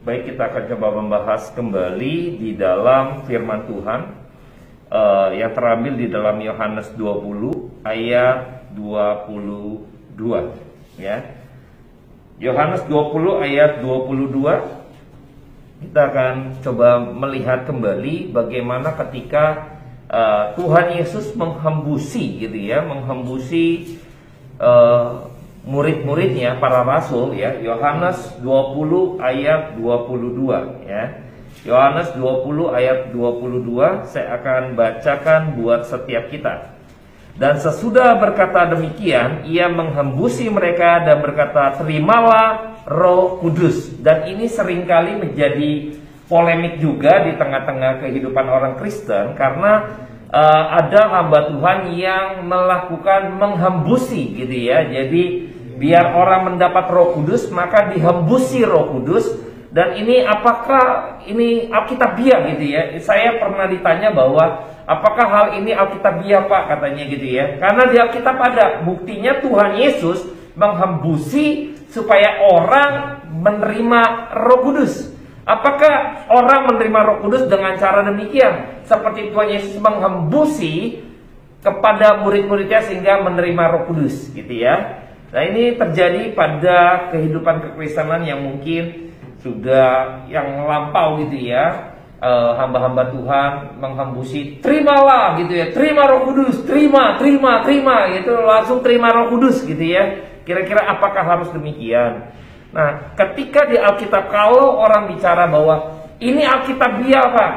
Baik, kita akan coba membahas kembali di dalam firman Tuhan yang terambil di dalam Yohanes 20 ayat 22 ya. Yohanes 20 ayat 22, kita akan coba melihat kembali bagaimana ketika Tuhan Yesus menghembusi gitu ya, menghembusi murid-muridnya, para rasul ya. Yohanes 20 ayat 22 ya. Yohanes 20 ayat 22 saya akan bacakan buat setiap kita. Dan sesudah berkata demikian, ia menghembusi mereka dan berkata, terimalah Roh Kudus. Dan ini seringkali menjadi polemik juga di tengah-tengah kehidupan orang Kristen, karena ada hamba Tuhan yang melakukan menghembusi gitu ya. Jadi biar orang mendapat Roh Kudus, maka dihembusi Roh Kudus. Dan ini apakah ini Alkitabiah gitu ya? Saya pernah ditanya bahwa apakah hal ini Alkitabiah Pak, katanya gitu ya. Karena di Alkitab ada buktinya Tuhan Yesus menghembusi supaya orang menerima Roh Kudus. Apakah orang menerima Roh Kudus dengan cara demikian? Seperti Tuhan Yesus menghembusi kepada murid-muridnya sehingga menerima Roh Kudus gitu ya. Nah, ini terjadi pada kehidupan kekristenan yang mungkin sudah yang lampau gitu ya. Hamba-hamba Tuhan menghembusi, terimalah gitu ya, terima Roh Kudus, terima gitu, langsung terima Roh Kudus gitu ya. Kira-kira apakah harus demikian? Nah, ketika di Alkitab kalau orang bicara bahwa ini Alkitabiah Pak,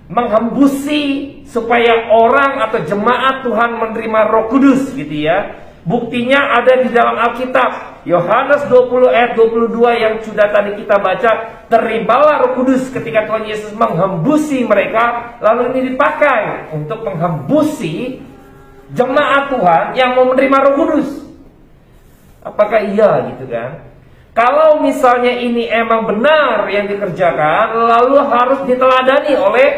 menghembusi supaya orang atau jemaat Tuhan menerima Roh Kudus gitu ya. Buktinya ada di dalam Alkitab. Yohanes 20 ayat 22 yang sudah tadi kita baca, terimalah Roh Kudus ketika Tuhan Yesus menghembusi mereka. Lalu ini dipakai untuk menghembusi jemaat Tuhan yang mau menerima Roh Kudus. Apakah iya gitu kan? Kalau misalnya ini emang benar yang dikerjakan, lalu harus diteladani oleh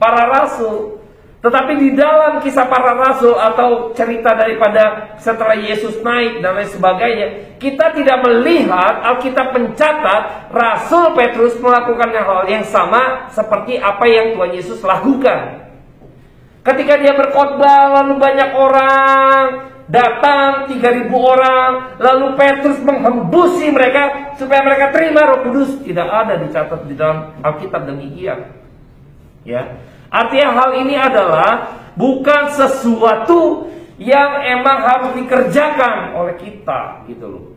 para rasul. Tetapi di dalam kisah para rasul atau cerita daripada setelah Yesus naik dan lain sebagainya, kita tidak melihat Alkitab mencatat Rasul Petrus melakukan hal yang sama seperti apa yang Tuhan Yesus lakukan. Ketika dia berkhotbah, lalu banyak orang datang, 3.000 orang, lalu Petrus menghembusi mereka supaya mereka terima Roh Kudus. Tidak ada dicatat di dalam Alkitab demikian. Ya. Artinya hal ini adalah bukan sesuatu yang emang harus dikerjakan oleh kita gitu loh.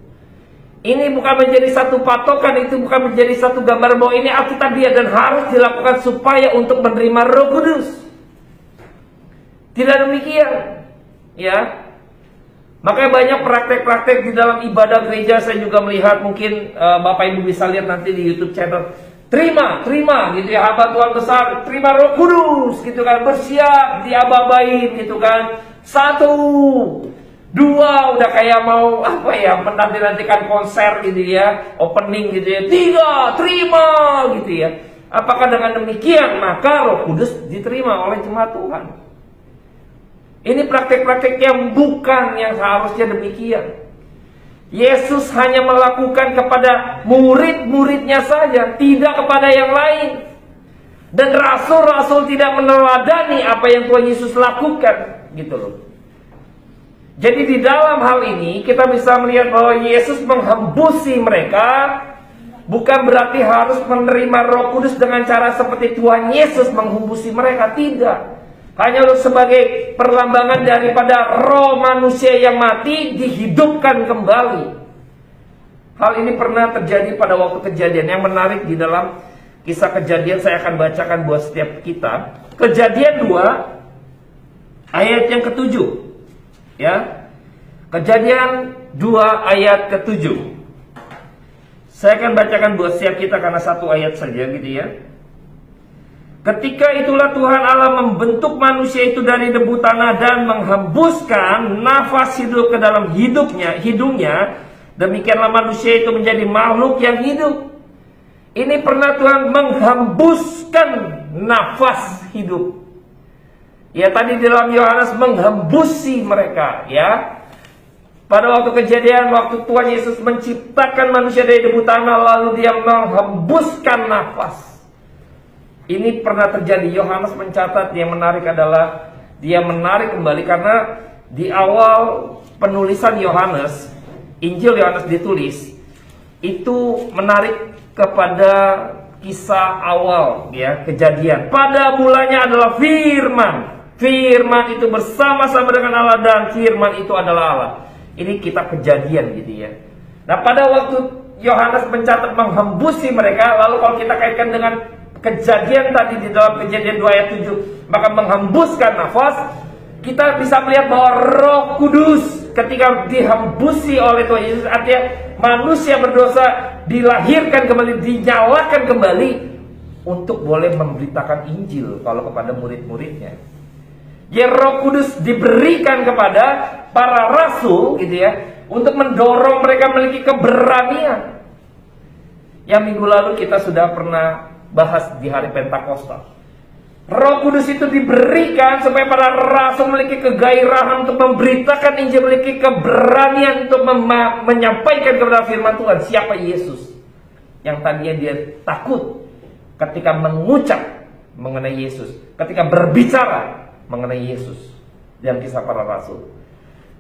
Ini bukan menjadi satu patokan, itu bukan menjadi satu gambar bahwa ini Alkitabiah dan harus dilakukan supaya untuk menerima Roh Kudus. Tidak demikian. Ya. Makanya banyak praktek-praktek di dalam ibadah gereja. Saya juga melihat, mungkin Bapak Ibu bisa lihat nanti di YouTube channel. Terima gitu ya, hamba Tuhan besar, terima Roh Kudus gitu kan, bersiap diaba-abain gitu kan. 1, 2 udah kayak mau apa ya, menanti-nantikan konser gitu ya, opening gitu ya. 3, terima gitu ya. Apakah dengan demikian maka Roh Kudus diterima oleh jemaat Tuhan? Ini praktek-praktek yang bukan yang seharusnya demikian. Yesus hanya melakukan kepada murid-muridnya saja, tidak kepada yang lain. Dan rasul-rasul tidak meneladani apa yang Tuhan Yesus lakukan, gitu loh. Jadi di dalam hal ini kita bisa melihat bahwa Yesus menghembusi mereka bukan berarti harus menerima Roh Kudus dengan cara seperti Tuhan Yesus menghembusi mereka, tidak. Hanya sebagai perlambangan daripada roh manusia yang mati dihidupkan kembali. Hal ini pernah terjadi pada waktu Kejadian. Yang menarik di dalam kisah Kejadian, saya akan bacakan buat setiap kita. Kejadian 2 ayat yang ke-7 ya. Kejadian 2 ayat ke-7. Saya akan bacakan buat setiap kita karena satu ayat saja gitu ya. Ketika itulah Tuhan Allah membentuk manusia itu dari debu tanah dan menghembuskan nafas hidup ke dalam hidungnya. Demikianlah manusia itu menjadi makhluk yang hidup. Ini pernah Tuhan menghembuskan nafas hidup. Ya, tadi dalam Yohanes menghembusi mereka ya. Pada waktu kejadian, waktu Tuhan Yesus menciptakan manusia dari debu tanah, lalu dia menghembuskan nafas. Ini pernah terjadi. Yohanes mencatat, yang menarik adalah dia menarik kembali karena di awal penulisan Yohanes, Injil Yohanes ditulis, itu menarik kepada kisah awal, ya, kejadian. Pada mulanya adalah firman. Firman itu bersama-sama dengan Allah dan firman itu adalah Allah. Ini kitab kejadian gitu ya. Nah, pada waktu Yohanes mencatat menghembusi mereka, lalu kalau kita kaitkan dengan kejadian tadi di dalam kejadian 2 ayat 7, maka menghembuskan nafas, kita bisa melihat bahwa Roh Kudus ketika dihembusi oleh Tuhan Yesus, artinya manusia berdosa dilahirkan kembali, dinyalakan kembali untuk boleh memberitakan Injil kalau kepada murid-muridnya. Ya, Roh Kudus diberikan kepada para rasul gitu ya, untuk mendorong mereka memiliki keberanian. Yang minggu lalu kita sudah pernah bahas di hari Pentakosta. Roh Kudus itu diberikan supaya para rasul memiliki kegairahan untuk memberitakan Injil, memiliki keberanian untuk menyampaikan kepada firman Tuhan siapa Yesus. Yang tadinya dia takut ketika mengucap mengenai Yesus, ketika berbicara mengenai Yesus dalam kisah para rasul.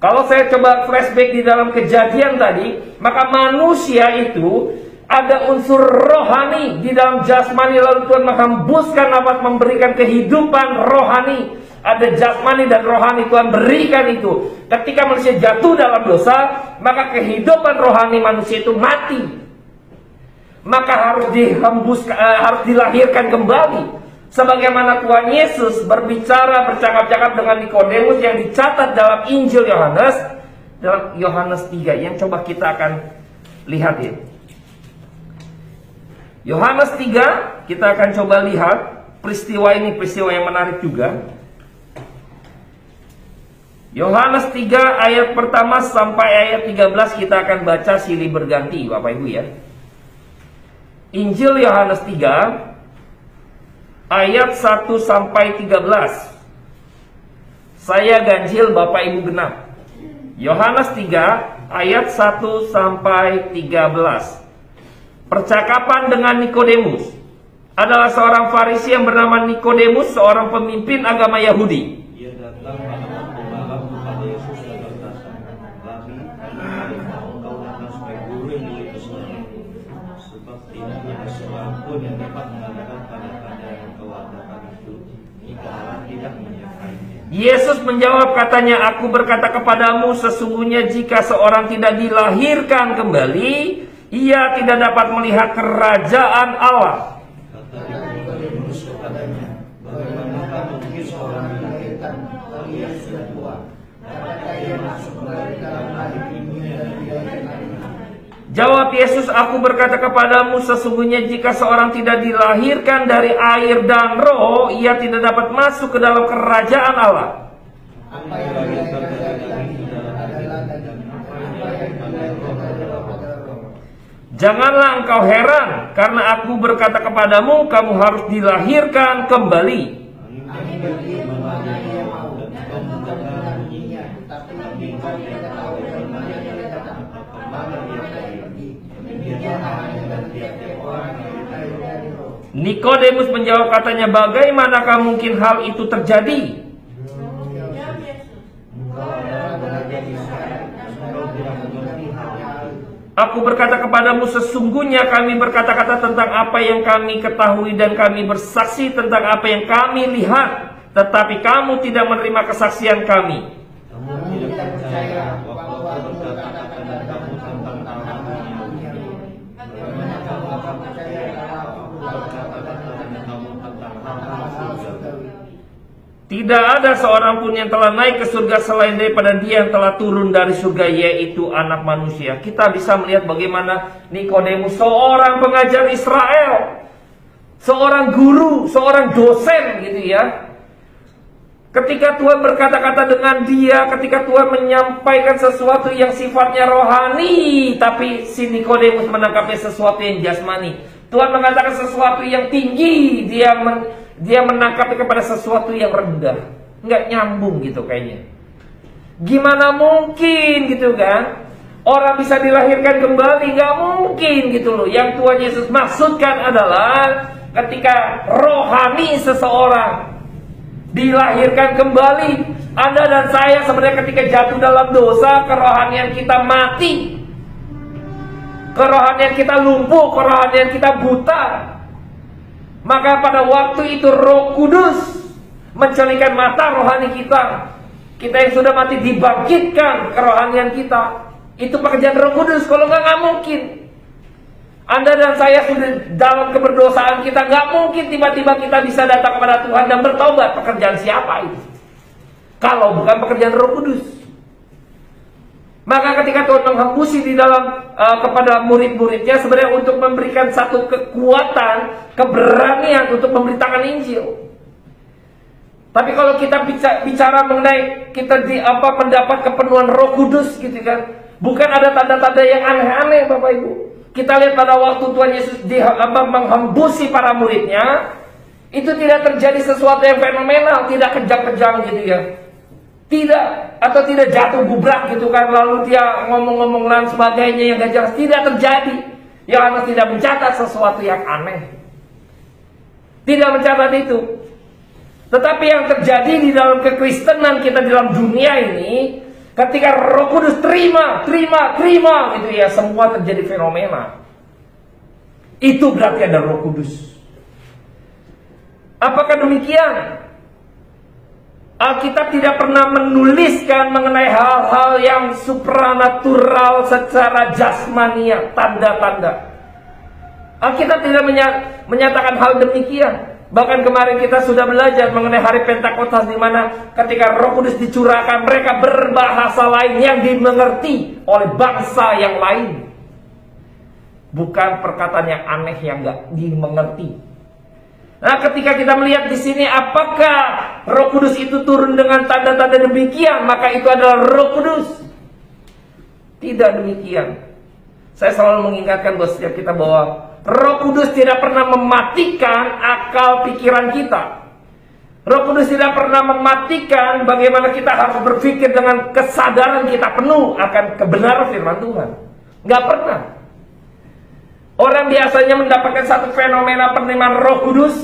Kalau saya coba flashback di dalam kejadian tadi, maka manusia itu ada unsur rohani di dalam jasmani, lalu Tuhan menghembuskan nafas, memberikan kehidupan rohani. Ada jasmani dan rohani, Tuhan berikan itu. Ketika manusia jatuh dalam dosa, maka kehidupan rohani manusia itu mati. Maka harus dihembuskan, harus dilahirkan kembali. Sebagaimana Tuhan Yesus berbicara, bercakap-cakap dengan Nikodemus yang dicatat dalam Injil Yohanes, dalam Yohanes 3, yang coba kita akan lihat ya. Yohanes 3, kita akan coba lihat peristiwa ini, peristiwa yang menarik juga. Yohanes 3 ayat pertama sampai ayat 13 kita akan baca silih berganti Bapak Ibu ya. Injil Yohanes 3 ayat 1 sampai 13. Saya ganjil, Bapak Ibu genap. Yohanes 3 ayat 1 sampai 13. Percakapan dengan Nikodemus. Adalah seorang Farisi yang bernama Nikodemus, seorang pemimpin agama Yahudi. Ia datang pada malam kepada Yesus dan berkata, "Rabi, engkau datang sebagai guru yang diutus Allah, sebab tidak ada seorang pun yang dapat mengadakan tanda-tanda yang engkau adakan itu, jika Allah tidak menyertainya." Yesus menjawab katanya, "Aku berkata kepadamu, sesungguhnya jika seorang tidak dilahirkan kembali, ia tidak dapat melihat kerajaan Allah." Kata Nikodemus kepadanya, "Bagaimanakah mungkin seorang dilahirkan kalau ia sudah tua? Dapatkah ia masuk kembali dalam rahim ibunya dan dilahirkan?" Jawab Yesus, "Aku berkata kepadamu, sesungguhnya jika seorang tidak dilahirkan dari air dan roh, ia tidak dapat masuk ke dalam kerajaan Allah." Apa yang dilahirkan dari daging adalah daging, dan apa yang dilahirkan dari roh adalah roh. Janganlah engkau heran, karena aku berkata kepadamu, kamu harus dilahirkan kembali. Angin bertiup kemana ia mau, dan mendengar bunyinya, tapi engkau tidak tahu dari mana ia datang, kemana ia pergi. Demikian hanya dan tiap-tiap orang yang lahir dari roh. Nikodemus menjawab katanya, "Bagaimanakah mungkin hal itu terjadi?" Engkau adalah belajar Israel, dan engkau tidak mengerti hal itu. Aku berkata kepadamu, sesungguhnya kami berkata-kata tentang apa yang kami ketahui dan kami bersaksi tentang apa yang kami lihat, tetapi kamu tidak menerima kesaksian kami. Kamu tidak percaya waktu aku berkata kepada kamu tentang tanah dunia. Bagaimana kamu akan percaya kalau aku berkata kepada kamu tentang hal-hal surgawi? Tidak ada seorang pun yang telah naik ke surga selain daripada dia yang telah turun dari surga, yaitu Anak Manusia. Kita bisa melihat bagaimana Nikodemus, seorang pengajar Israel, seorang guru, seorang dosen gitu ya. Ketika Tuhan berkata-kata dengan dia, ketika Tuhan menyampaikan sesuatu yang sifatnya rohani, tapi si Nikodemus menangkapnya sesuatu yang jasmani. Tuhan mengatakan sesuatu yang tinggi, dia menangkapnya kepada sesuatu yang rendah. Nggak nyambung gitu kayaknya. Gimana mungkin gitu kan? Orang bisa dilahirkan kembali, nggak mungkin gitu loh. Yang Tuhan Yesus maksudkan adalah ketika rohani seseorang dilahirkan kembali. Anda dan saya sebenarnya ketika jatuh dalam dosa, kerohanian kita mati, kerohanian kita lumpuh, kerohanian kita buta. Maka pada waktu itu Roh Kudus mencelingkan mata rohani kita. Kita yang sudah mati dibangkitkan kerohanian kita. Itu pekerjaan Roh Kudus. Kalau nggak mungkin. Anda dan saya sudah dalam keberdosaan kita, nggak mungkin tiba-tiba kita bisa datang kepada Tuhan dan bertobat. Pekerjaan siapa itu? Kalau bukan pekerjaan Roh Kudus. Maka ketika Tuhan menghembusi di dalam kepada murid-muridnya sebenarnya untuk memberikan satu kekuatan, keberanian untuk memberitakan Injil. Tapi kalau kita bicara mengenai kita mendapat kepenuhan Roh Kudus gitu kan, bukan ada tanda-tanda yang aneh-aneh Bapak Ibu. Kita lihat pada waktu Tuhan Yesus menghembusi para muridnya, itu tidak terjadi sesuatu yang fenomenal, tidak kejang-kejang gitu ya. Tidak, atau tidak jatuh gubrak gitu kan, lalu dia ngomong-ngomong dan sebagainya yang gak jelas. Tidak terjadi. Yohanes tidak mencatat sesuatu yang aneh. Tidak mencatat itu. Tetapi yang terjadi di dalam kekristenan kita di dalam dunia ini, ketika Roh Kudus terima gitu ya, semua terjadi fenomena. Itu berarti ada Roh Kudus. Apakah demikian? Alkitab tidak pernah menuliskan mengenai hal-hal yang supranatural secara jasmania, tanda-tanda. Alkitab tidak menyatakan hal demikian. Bahkan kemarin kita sudah belajar mengenai hari Pentakosta, di mana ketika Roh Kudus dicurahkan, mereka berbahasa lain yang dimengerti oleh bangsa yang lain. Bukan perkataan yang aneh yang nggak dimengerti. Nah, ketika kita melihat di sini, apakah Roh Kudus itu turun dengan tanda-tanda demikian, maka itu adalah Roh Kudus. Tidak demikian. Saya selalu mengingatkan buat setiap kita bahwa Roh Kudus tidak pernah mematikan akal pikiran kita. Roh Kudus tidak pernah mematikan bagaimana kita harus berpikir dengan kesadaran kita penuh akan kebenaran firman Tuhan. Nggak pernah. Orang biasanya mendapatkan satu fenomena penerimaan Roh Kudus,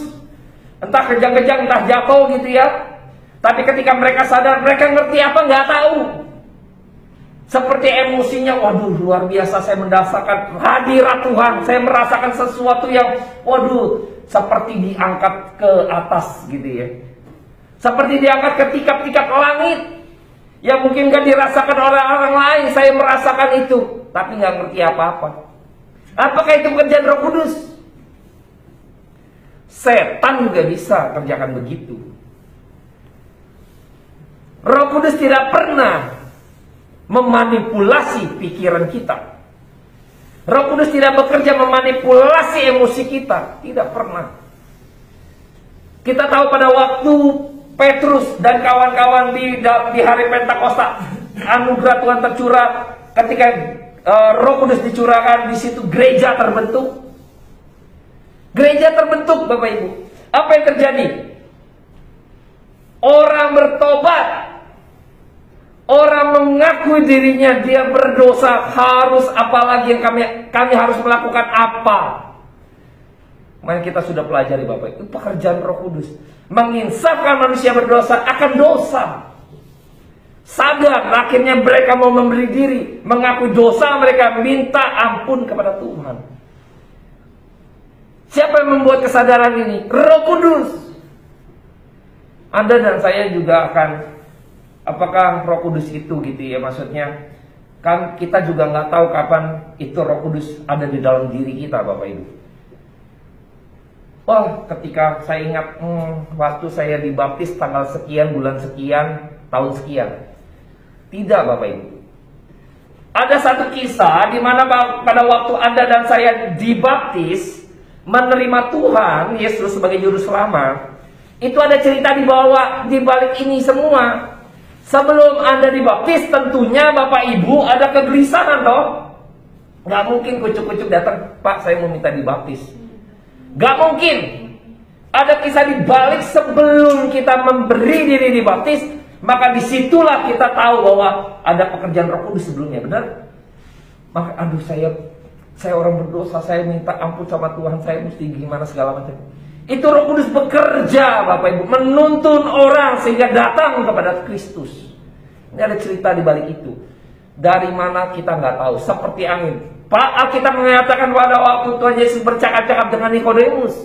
entah kejang-kejang, entah jatuh gitu ya. Tapi ketika mereka sadar, mereka ngerti apa nggak tahu. Seperti emosinya, waduh luar biasa, saya merasakan hadirat Tuhan, saya merasakan sesuatu yang, waduh, seperti diangkat ke atas gitu ya. Seperti diangkat ke tingkat-tingkat langit, yang mungkin gak dirasakan oleh orang lain. Saya merasakan itu, tapi nggak ngerti apa-apa. Apakah itu pekerjaan Roh Kudus? Setan juga bisa kerjakan begitu. Roh Kudus tidak pernah memanipulasi pikiran kita. Roh Kudus tidak bekerja memanipulasi emosi kita. Tidak pernah. Kita tahu pada waktu Petrus dan kawan-kawan di hari Pentakosta, anugerah Tuhan tercurah ketika Roh Kudus dicurahkan, di situ gereja terbentuk. Gereja terbentuk, Bapak Ibu. Apa yang terjadi? Orang bertobat. Orang mengakui dirinya dia berdosa. Harus apalagi yang kami harus melakukan apa? Kemarin kita sudah pelajari Bapak, itu pekerjaan Roh Kudus. Menginsafkan manusia berdosa akan dosa. Sadar, akhirnya mereka mau memberi diri, mengakui dosa mereka, minta ampun kepada Tuhan. Siapa yang membuat kesadaran ini? Roh Kudus. Anda dan saya juga akan, apakah Roh Kudus itu gitu ya, maksudnya kan kita juga nggak tahu kapan itu Roh Kudus ada di dalam diri kita, Bapak Ibu. Wah, ketika saya ingat waktu saya dibaptis tanggal sekian, bulan sekian, tahun sekian. Tidak, Bapak Ibu. Ada satu kisah di mana pada waktu Anda dan saya dibaptis, menerima Tuhan Yesus sebagai juru selamat, itu ada cerita di balik ini semua. Sebelum Anda dibaptis, tentunya Bapak Ibu ada kegelisahan toh. Gak mungkin kucuk-kucuk datang, Pak saya mau minta dibaptis. Gak mungkin. Ada kisah di balik sebelum kita memberi diri dibaptis, Maka disitulah kita tahu bahwa ada pekerjaan Roh Kudus sebelumnya, benar? Maka aduh saya orang berdosa, saya minta ampun sama Tuhan, saya mesti gimana segala macam. Itu Roh Kudus bekerja, Bapak Ibu, menuntun orang sehingga datang kepada Kristus. Ini ada cerita di balik itu. Dari mana kita nggak tahu, seperti angin. Pak Alkitab mengatakan pada waktu Tuhan Yesus bercakap-cakap dengan Nikodemus,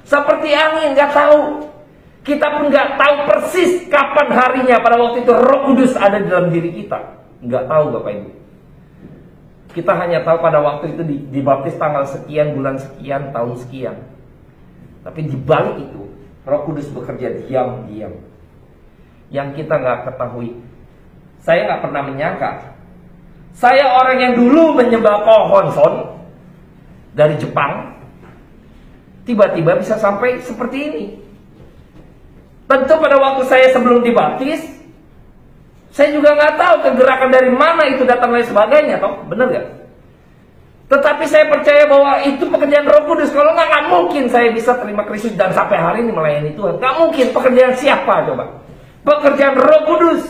seperti angin, nggak tahu. Kita pun nggak tahu persis kapan harinya pada waktu itu Roh Kudus ada di dalam diri kita. Nggak tahu, Bapak Ibu. Kita hanya tahu pada waktu itu dibaptis tanggal sekian, bulan sekian, tahun sekian. Tapi di balik itu Roh Kudus bekerja diam-diam, yang kita nggak ketahui. Saya nggak pernah menyangka. Saya orang yang dulu menyembah Kohonson dari Jepang, tiba-tiba bisa sampai seperti ini. Tentu pada waktu saya sebelum dibaptis, saya juga nggak tahu kegerakan dari mana itu datang dan sebagainya, toh benar gak? Tetapi saya percaya bahwa itu pekerjaan Roh Kudus. Kalau nggak mungkin saya bisa terima Kristus dan sampai hari ini melayani Tuhan. Nggak mungkin. Pekerjaan siapa coba? Pekerjaan Roh Kudus.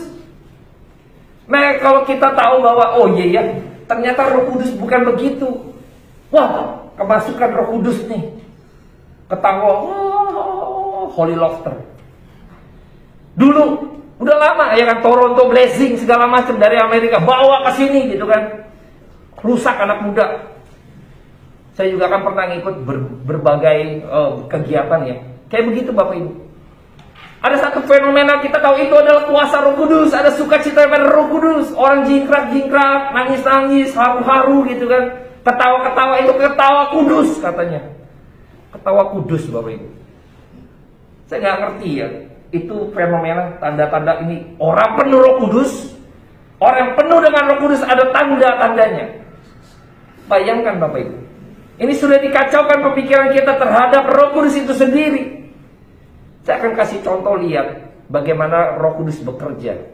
Nah, kalau kita tahu bahwa oh iya ya, ternyata Roh Kudus bukan begitu. Wah, kemasukan Roh Kudus nih. Ketawa, Holy Laughter. Dulu udah lama ya kan, Toronto Blessing segala macam dari Amerika bawa ke sini gitu kan. Rusak anak muda. Saya juga kan pernah ngikut berbagai kegiatan ya. Kayak begitu Bapak Ibu. Ada satu fenomena kita tahu itu adalah kuasa Roh Kudus, ada sukacita pada Roh Kudus. Orang jingkrak-jingkrak, nangis-nangis, haru-haru gitu kan. Ketawa-ketawa itu ketawa kudus katanya. Ketawa kudus Bapak Ibu. Saya nggak ngerti ya. Itu fenomena tanda-tanda ini orang penuh Roh Kudus. Orang penuh dengan Roh Kudus ada tanda-tandanya. Bayangkan Bapak Ibu, ini sudah dikacaukan pemikiran kita terhadap Roh Kudus itu sendiri. Saya akan kasih contoh, lihat bagaimana Roh Kudus bekerja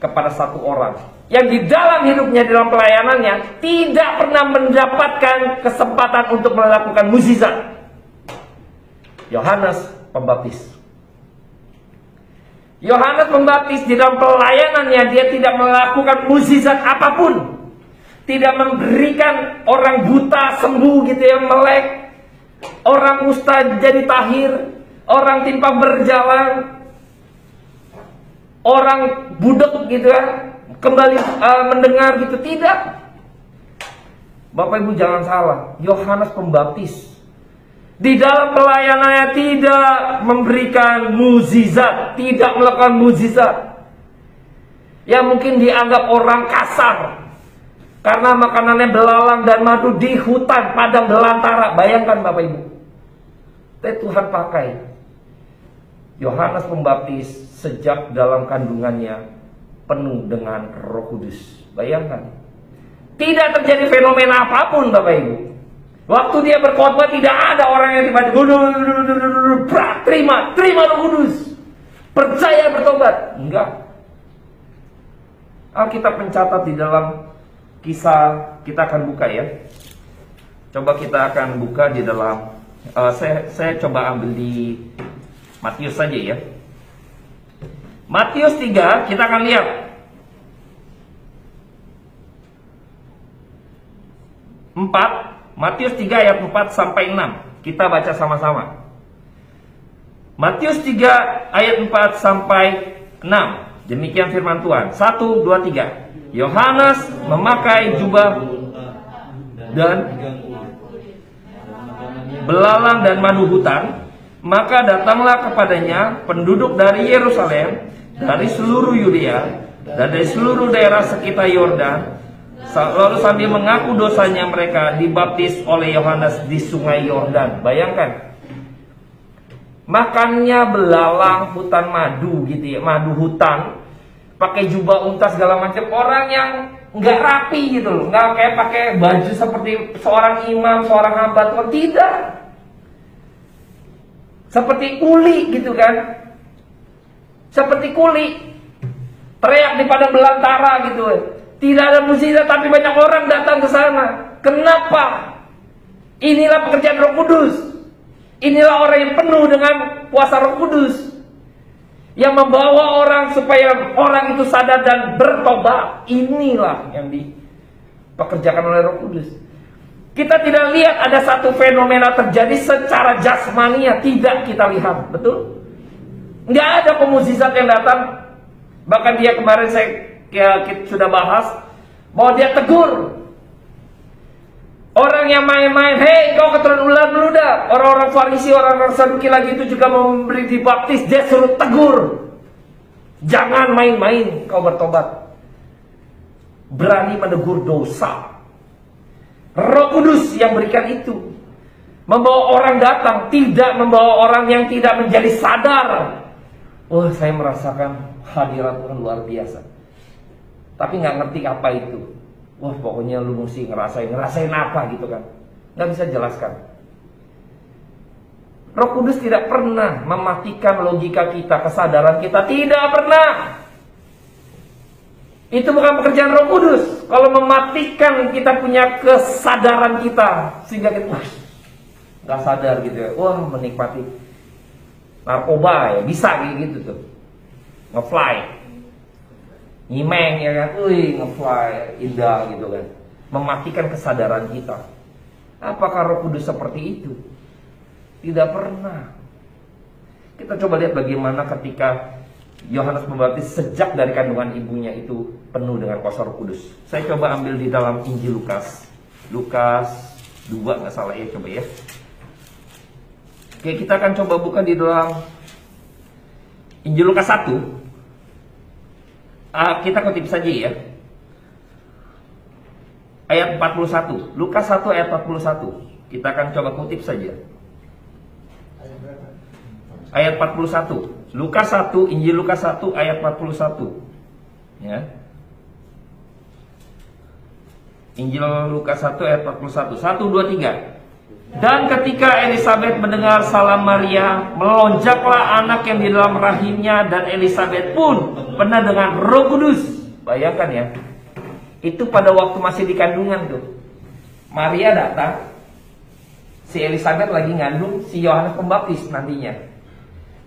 kepada satu orang yang di dalam hidupnya, dalam pelayanannya tidak pernah mendapatkan kesempatan untuk melakukan mukjizat. Yohanes Pembaptis. Yohanes Pembaptis di dalam pelayanannya dia tidak melakukan mukjizat apapun. Tidak memberikan orang buta sembuh gitu ya, melek, orang kusta jadi tahir, orang timpang berjalan, orang budek gitu ya, kembali mendengar gitu. Tidak. Bapak Ibu jangan salah, Yohanes Pembaptis di dalam pelayanannya tidak memberikan mukjizat, tidak melakukan mukjizat. Ya mungkin dianggap orang kasar karena makanannya belalang dan madu di hutan padang belantara. Bayangkan Bapak Ibu. Tapi Tuhan pakai Yohanes Pembaptis sejak dalam kandungannya penuh dengan Roh Kudus. Bayangkan. Tidak terjadi fenomena apapun Bapak Ibu. Waktu dia berkhotbah tidak ada orang yang tiba-tiba terima Roh Kudus, percaya bertobat. Enggak. Alkitab mencatat di dalam Kisah, kita akan buka ya. Coba kita akan buka di dalam saya coba ambil di Matius saja ya. Matius 3 kita akan lihat. Matius 3 ayat 4 sampai 6. Kita baca sama-sama. Matius 3 ayat 4 sampai 6. Demikian firman Tuhan. 1, 2, 3. Yohanes memakai jubah dan belalang dan madu hutan. Maka datanglah kepadanya penduduk dari Yerusalem, dari seluruh Yudea, dan dari seluruh daerah sekitar Yordan. Lalu sambil mengaku dosanya mereka dibaptis oleh Yohanes di sungai Yordan. Bayangkan, makannya belalang, hutan madu gitu ya, madu hutan, pakai jubah unta segala macam. Orang yang nggak rapi gitu loh, nggak kayak pakai baju seperti seorang imam, seorang hamba Tuhan, tidak. Seperti kuli gitu kan, seperti kuli teriak di padang belantara gitu. Tidak ada mukjizat tapi banyak orang datang ke sana. Kenapa? Inilah pekerjaan Roh Kudus. Inilah orang yang penuh dengan kuasa Roh Kudus. yang membawa orang supaya orang itu sadar dan bertobat. Inilah yang dipekerjakan oleh Roh Kudus. Kita tidak lihat ada satu fenomena terjadi secara jasmania, tidak kita lihat, betul? Nggak ada pemukjizat yang datang. Bahkan dia kemarin kita sudah bahas bahwa dia tegur orang yang main-main, hei kau keturunan ular meludah. Orang-orang Farisi, orang-orang Saduki lagi itu juga memberi dibaptis. Dia suruh tegur, jangan main-main, kau bertobat. Berani menegur dosa. Roh Kudus yang berikan itu, membawa orang datang, tidak membawa orang yang tidak menjadi sadar. Wah, saya merasakan hadirat Tuhan luar biasa, tapi nggak ngerti apa itu. Wah, pokoknya lu mesti ngerasain apa gitu kan. Nggak bisa jelaskan. Roh Kudus tidak pernah mematikan logika kita, kesadaran kita. Tidak pernah. Itu bukan pekerjaan Roh Kudus. Kalau mematikan kita punya kesadaran kita, sehingga kita nggak sadar gitu ya. Wah, menikmati narkoba ya, bisa kayak gitu tuh. Nge-fly, nyimeng ya kan, nge-fly, indah gitu kan. Mematikan kesadaran kita. Apakah Roh Kudus seperti itu? Tidak pernah. Kita coba lihat bagaimana ketika Yohanes Pembaptis sejak dari kandungan ibunya itu penuh dengan kuasa Roh Kudus. Saya coba ambil di dalam Injil Lukas. Lukas 2 nggak salah ya, coba ya. Oke, kita akan coba buka di dalam Injil Lukas 1. Kita kutip saja ya. Ayat 41. Lukas 1 ayat 41. Kita akan coba kutip saja. Ayat 41. Lukas 1, Injil Lukas 1 ayat 41. Ya. Injil Lukas 1 ayat 41. 1 2 3. Dan ketika Elisabet mendengar salam Maria, melonjaklah anak yang di dalam rahimnya, dan Elisabet pun penuh dengan Roh Kudus. Bayangkan ya. Itu pada waktu masih di kandungan tuh. Maria datang, si Elisabet lagi ngandung si Yohanes Pembaptis nantinya.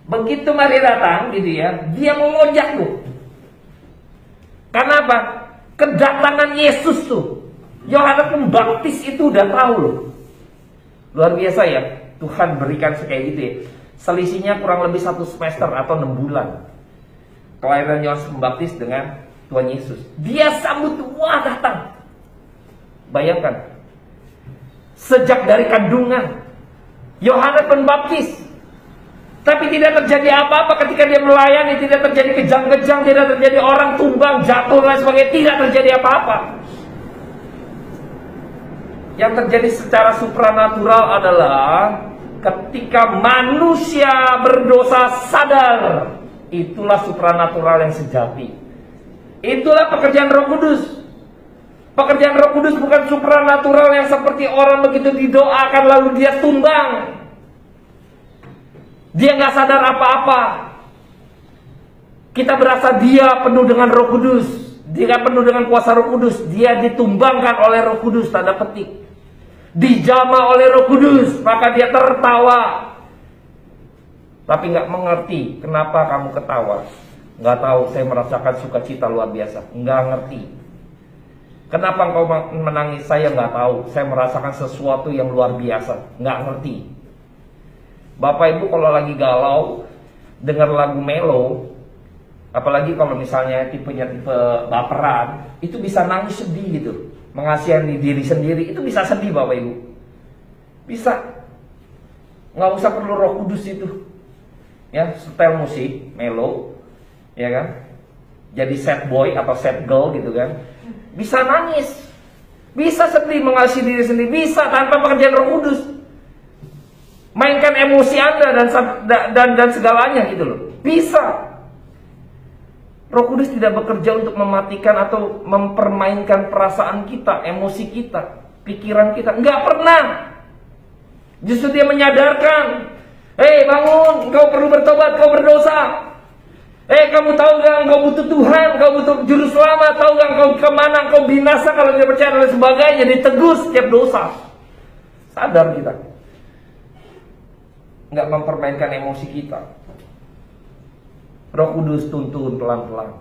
Begitu Maria datang gitu ya, dia melonjak tuh. Karena apa? Kedatangan Yesus tuh. Yohanes Pembaptis itu udah tahu loh. Luar biasa ya, Tuhan berikan kayak gitu ya. Selisihnya kurang lebih 1 semester atau 6 bulan. Kelahiran Yohanes Pembaptis dengan Tuhan Yesus. Dia sambut, wah datang. Bayangkan. Sejak dari kandungan Yohanes Pembaptis. Tapi tidak terjadi apa-apa ketika dia melayani. Tidak terjadi kejang-kejang, tidak terjadi orang tumbang, jatuh dan sebagainya. Tidak terjadi apa-apa. Yang terjadi secara supranatural adalah ketika manusia berdosa sadar. Itulah supranatural yang sejati. Itulah pekerjaan Roh Kudus. Pekerjaan Roh Kudus bukan supranatural yang seperti orang begitu didoakan lalu dia tumbang. Dia nggak sadar apa-apa. Kita berasa dia penuh dengan Roh Kudus. Dia penuh dengan kuasa Roh Kudus. Dia ditumbangkan oleh Roh Kudus, tanda petik. Dijamah oleh Roh Kudus, maka dia tertawa. Tapi nggak mengerti kenapa kamu ketawa. Nggak tahu, saya merasakan sukacita luar biasa. Nggak ngerti. Kenapa engkau menangis? Saya nggak tahu. Saya merasakan sesuatu yang luar biasa. Nggak ngerti. Bapak Ibu kalau lagi galau, dengar lagu melo, apalagi kalau misalnya tipenya tipe baperan, itu bisa nangis sedih gitu. Mengasihani diri sendiri, itu bisa sedih Bapak Ibu. Bisa. Nggak usah perlu Roh Kudus itu. Ya, setel musik, melo, ya kan? Jadi sad boy atau sad girl gitu kan. Bisa nangis. Bisa sedih, mengasihi diri sendiri. Bisa tanpa pekerjaan Roh Kudus. Mainkan emosi Anda dan segalanya gitu loh. Bisa. Roh Kudus tidak bekerja untuk mematikan atau mempermainkan perasaan kita, emosi kita, pikiran kita. Enggak pernah. Justru dia menyadarkan, hei bangun, engkau perlu bertobat, kau berdosa. Hei kamu tahu gak engkau butuh Tuhan, kau butuh juru selamat, tahu gak engkau kemana, engkau binasa kalau tidak percaya dan sebagainya. Ditegur setiap dosa. Sadar kita. Enggak mempermainkan emosi kita. Roh Kudus tuntun pelan-pelan.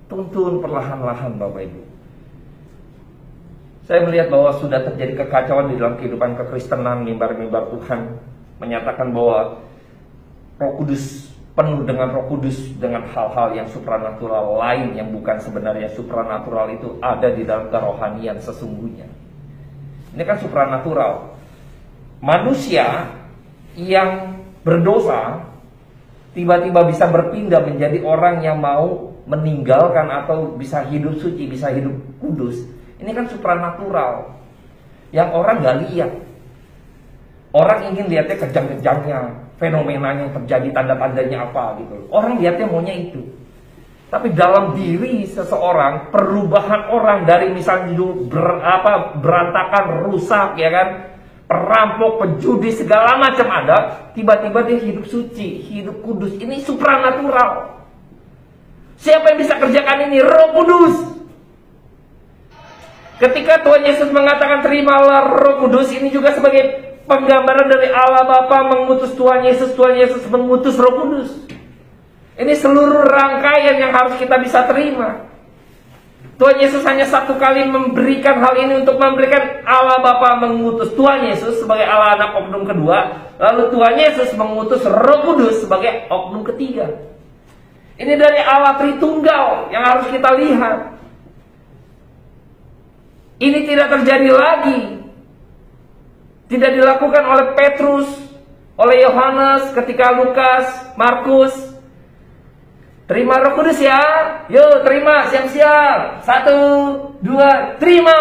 Tuntun perlahan-lahan Bapak Ibu. Saya melihat bahwa sudah terjadi kekacauan di dalam kehidupan kekristenan. Mimbar-mimbar Tuhan menyatakan bahwa Roh Kudus penuh dengan Roh Kudus, dengan hal-hal yang supranatural lain yang bukan sebenarnya supranatural itu ada di dalam kerohanian sesungguhnya. Ini kan supranatural. Manusia yang berdosa tiba-tiba bisa berpindah menjadi orang yang mau meninggalkan atau bisa hidup suci, bisa hidup kudus. Ini kan supranatural yang orang gak lihat. Orang ingin lihatnya kejang-kejangnya, fenomenanya yang terjadi, tanda-tandanya apa gitu. Orang lihatnya maunya itu. Tapi dalam diri seseorang, perubahan orang dari misalnya dulu berantakan, rusak, ya kan, perampok, penjudi, segala macam ada, tiba-tiba dia hidup suci, hidup kudus. Ini supranatural. Siapa yang bisa kerjakan ini? Roh Kudus. Ketika Tuhan Yesus mengatakan terimalah Roh Kudus, ini juga sebagai penggambaran dari Allah Bapa mengutus Tuhan Yesus mengutus Roh Kudus. Ini seluruh rangkaian yang harus kita bisa terima. Tuhan Yesus hanya satu kali memberikan hal ini untuk memberikan Allah Bapa mengutus Tuhan Yesus sebagai Allah Anak oknum kedua, lalu Tuhan Yesus mengutus Roh Kudus sebagai oknum ketiga. Ini dari Allah Tritunggal yang harus kita lihat. Ini tidak terjadi lagi. Tidak dilakukan oleh Petrus, oleh Yohanes, ketika Lukas, Markus. Terima Roh Kudus ya. Yuk terima, siap-siap. 1, 2, terima.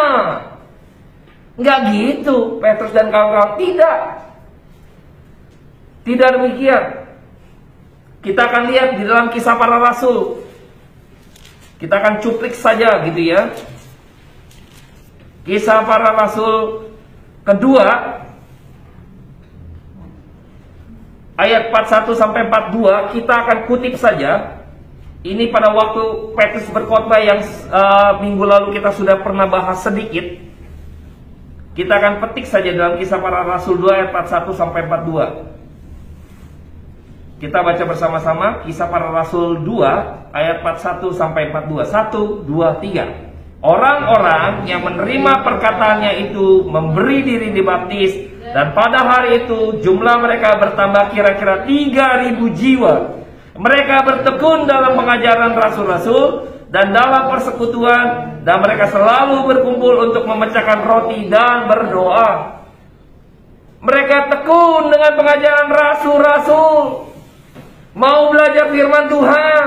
Enggak gitu Petrus dan kawan-kawan. Tidak. Tidak demikian. Kita akan lihat di dalam Kisah Para Rasul. Kita akan cuplik saja gitu ya. Kisah Para Rasul kedua, ayat 41 sampai 42, kita akan kutip saja. Ini pada waktu Petrus berkhotbah yang minggu lalu kita sudah pernah bahas sedikit. Kita akan petik saja dalam Kisah Para Rasul 2 ayat 41 sampai 42. Kita baca bersama-sama Kisah Para Rasul 2 ayat 41 sampai 42. 1, 2, 3. Orang-orang yang menerima perkataannya itu memberi diri dibaptis, dan pada hari itu jumlah mereka bertambah kira-kira 3.000 jiwa. Mereka bertekun dalam pengajaran rasul-rasul dan dalam persekutuan, dan mereka selalu berkumpul untuk memecahkan roti dan berdoa. Mereka tekun dengan pengajaran rasul-rasul, mau belajar firman Tuhan,